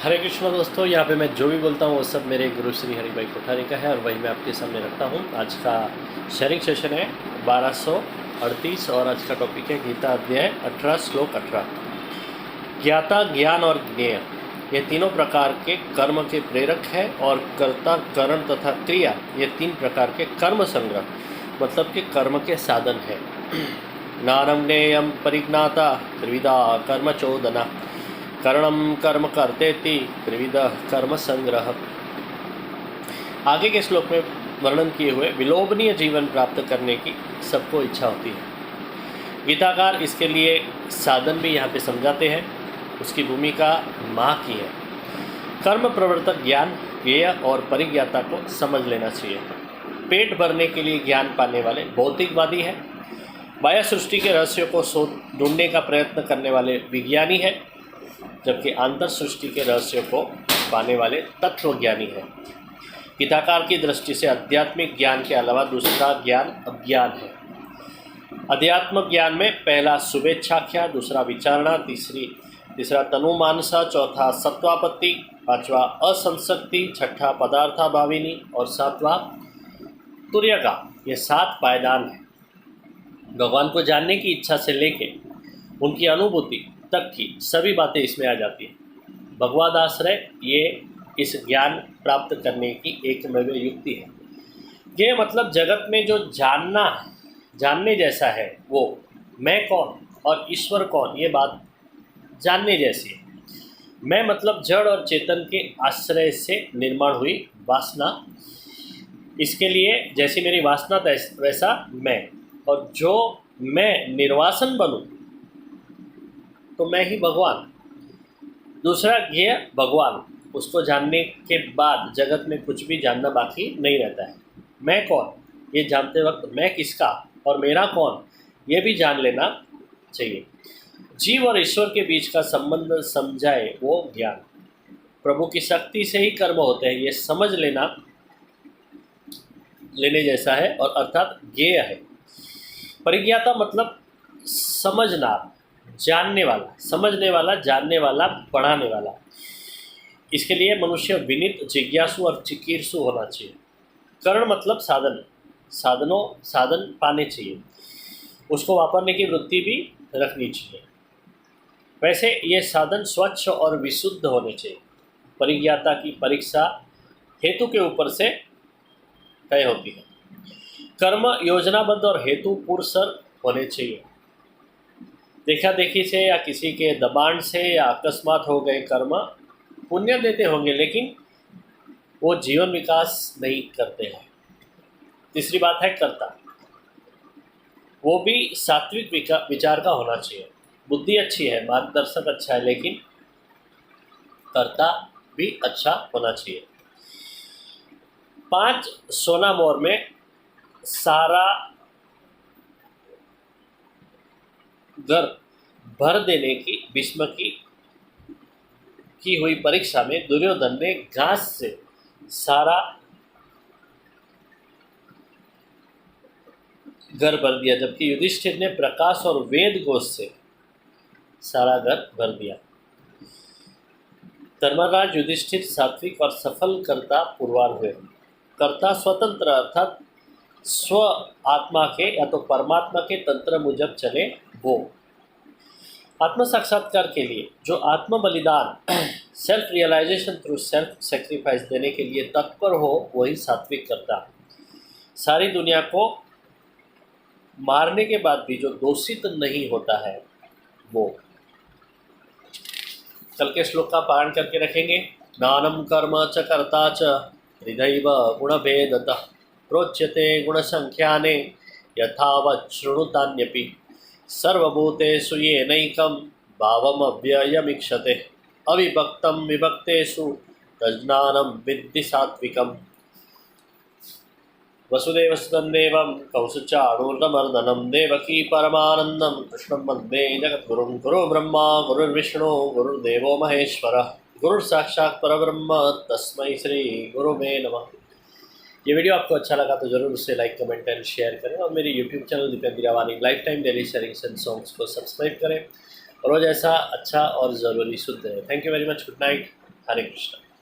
हरे कृष्ण दोस्तों, यहाँ पे मैं जो भी बोलता हूँ वो सब मेरे गुरु श्री हरि भाई कोठारी का है और वही मैं आपके सामने रखता हूँ। आज का शेयरिंग सेशन है 1238 और आज का टॉपिक है गीता अध्याय 18 श्लोक 18। ज्ञाता, ज्ञान और ज्ञेय ये तीनों प्रकार के कर्म के प्रेरक है और कर्ता, करण तथा क्रिया ये तीन प्रकार के कर्म संग्रह मतलब कि कर्म के साधन है। ज्ञानम ज्ञेयम परिज्ञाता त्रिविधा कर्म चोदना करणम कर्म करतेति त्रिविध कर्म संग्रह। आगे के श्लोक में वर्णन किए हुए विलोभनीय जीवन प्राप्त करने की सबको इच्छा होती है। गीताकार इसके लिए साधन भी यहाँ पे समझाते हैं। उसकी भूमिका माँ की है। कर्म प्रवर्तक ज्ञान, ज्ञेय और परिज्ञाता को समझ लेना चाहिए। पेट भरने के लिए ज्ञान पाने वाले भौतिकवादी है। बाह्य सृष्टि के रहस्यों को ढूंढने का प्रयत्न करने वाले विज्ञानी है, जबकि आंतर सृष्टि के रहस्यों को पाने वाले तत्वज्ञानी है। गीताकार की दृष्टि से आध्यात्मिक ज्ञान के अलावा दूसरा ज्ञान अज्ञान है। अध्यात्म ज्ञान में पहला शुभेच्छाख्या, दूसरा विचारणा, तीसरा तनुमानसा, चौथा सत्वापत्ति, पांचवा असंशक्ति, छठा पदार्थाभाविनी और सातवां तुर्यगा। ये 7 पायदान है। भगवान को जानने की इच्छा से लेके उनकी अनुभूति तक की सभी बातें इसमें आ जाती हैं। भगवदाश्रय ये इस ज्ञान प्राप्त करने की एकमेव युक्ति है। ये मतलब जगत में जो जानने जैसा है वो मैं कौन और ईश्वर कौन, ये बात जानने जैसी है। मैं मतलब जड़ और चेतन के आश्रय से निर्माण हुई वासना। इसके लिए जैसी मेरी वासना वैसा मैं, और जो मैं निर्वासन बनूं तो मैं ही भगवान। दूसरा ज्ञेय भगवान, उसको जानने के बाद जगत में कुछ भी जानना बाकी नहीं रहता है। मैं कौन, ये जानते वक्त मैं किसका और मेरा कौन, ये भी जान लेना चाहिए। जीव और ईश्वर के बीच का संबंध समझाए वो ज्ञान। प्रभु की शक्ति से ही कर्म होते हैं, ये समझ लेने जैसा है और अर्थात ज्ञेय है। परिज्ञाता मतलब समझना, जानने वाला, समझने वाला, जानने वाला, पढ़ाने वाला। इसके लिए मनुष्य विनीत, जिज्ञासु और चिकीर्षु होना चाहिए। करण मतलब साधन पाने चाहिए, उसको वापरने की वृत्ति भी रखनी चाहिए। वैसे ये साधन स्वच्छ और विशुद्ध होने चाहिए। परिज्ञाता की परीक्षा हेतु के ऊपर से तय होती है। कर्म योजनाबद्ध और हेतु पुरस्सर होने चाहिए। देखा देखी से या किसी के दबाण से या अकस्मात हो गए कर्म पुण्य देते होंगे, लेकिन वो जीवन विकास नहीं करते हैं। तीसरी बात है कर्ता, वो भी सात्विक विचार का होना चाहिए। बुद्धि अच्छी है, मार्गदर्शक अच्छा है, लेकिन कर्ता भी अच्छा होना चाहिए। 5 सोना मोर में सारा घर भर देने की भीष्म की हुई परीक्षा में दुर्योधन ने घास से सारा घर भर दिया, जबकि युधिष्ठिर ने प्रकाश और वेद घोष से सारा घर भर दिया। धर्मराज युधिष्ठिर सात्विक और सफल कर्ता पुरवार हुए। कर्ता स्वतंत्र अर्थात स्व आत्मा के या तो परमात्मा के तंत्र मुजब चले वो। आत्म साक्षात्कार के लिए जो आत्म बलिदान self realisation through self sacrifice देने के लिए तत्पर हो, वही सात्विक करता। सारी दुनिया को मारने के बाद भी जो दोषित नहीं होता है वो। कल के श्लोक का पारण करके रखेंगे। ज्ञानम कर्म च कर्ता च हृदयैव गुणभेदतः प्रोच्यते गुणसंख्याने यथावत् शृणुतान्यपि सर्वभूतेषु येनैकं भावमव्ययमीक्षते अविभक्तं विभक्तेषु तज्ज्ञानं विद्धि सात्विकम्। वसुदेवसुतं देवं कौसुचाणूर्णमर्दनं देवकी परमानन्दं कृष्णं वन्दे जगद्गुरुं। गुरुर्ब्रह्मा गुरुर्विष्णु गुरुर्देवो महेश्वरः गुरुर्साक्षात् परब्रह्म तस्मै श्री गुरुवे नमः। ये वीडियो आपको अच्छा लगा तो ज़रूर उसे लाइक, कमेंट एंड शेयर करें और मेरे YouTube channel Deependra Girawani life time daily sharing and songs को सब्सक्राइब करें। रोज़ ऐसा अच्छा और ज़रूरी शुद्ध है। Thank you very much. Good night. Hare Krishna.